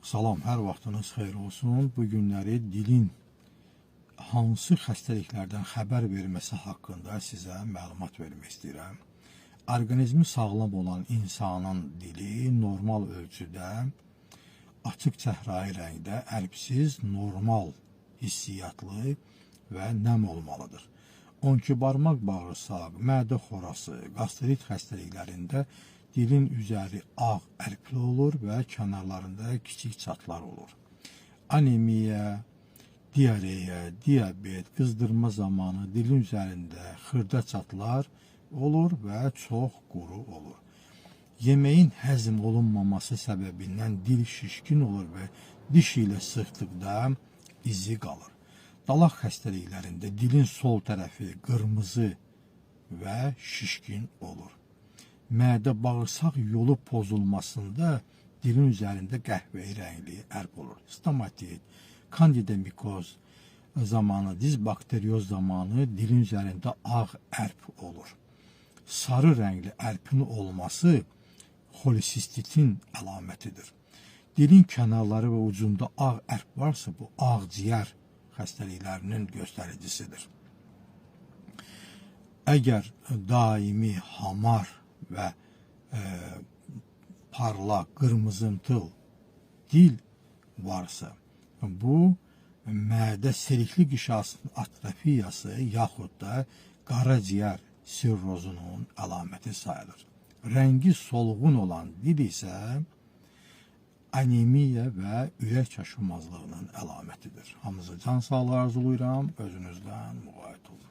Salam, hər vaxtınız xeyir olsun. Bu günləri dilin hansı xəstəliklərdən xəbər verməsi haqqında sizə məlumat vermək istəyirəm. Orqanizmi sağlam olan insanın dili normal ölçüdə, açıq çəhrayı rəngdə, əlbsiz, normal, hissiyatlı və nəm olmalıdır. 12 barmaq bağırsaq, mədə xorası, qastrit xəstəliklərində dilin üzəri ağ ərkli olur və kənarlarında kiçik çatlar olur. Anemiya, diareya, diabet, qızdırma zamanı dilin üzərində xırda çatlar olur və çox quru olur. Yeməyin həzm olunmaması səbəbindən dil şişkin olur və diş ilə sıxdıqda izi qalır. Dalaq xəstəliklərində dilin sol tərəfi qırmızı və şişkin olur. Mədə bağırsaq yolu pozulmasında dilin üzərində qəhvəyi rəngli ərp olur. Stomatit, kandida mikoz zamanı, dizbakterioz zamanı dilin üzərində ağ ərp olur. Sarı rəngli ərpin olması xolesistitin əlamətidir. Dilin kənarları və ucunda ağ ərp varsa, bu ağciyər xəstəliklərinin göstəricisidir. Əgər daimi hamar və parlaq, qırmızımtıl dil varsa, bu mədə selikli qişasının atrofiyası yaxud da qaraciyər sirrozunun əlaməti sayılır. Rəngi solğun olan dil isə anemiya və ürək çaşılmazlığının əlamətidir. Hamınıza can sağlığı arzulayıram, özünüzdən müğayət olun.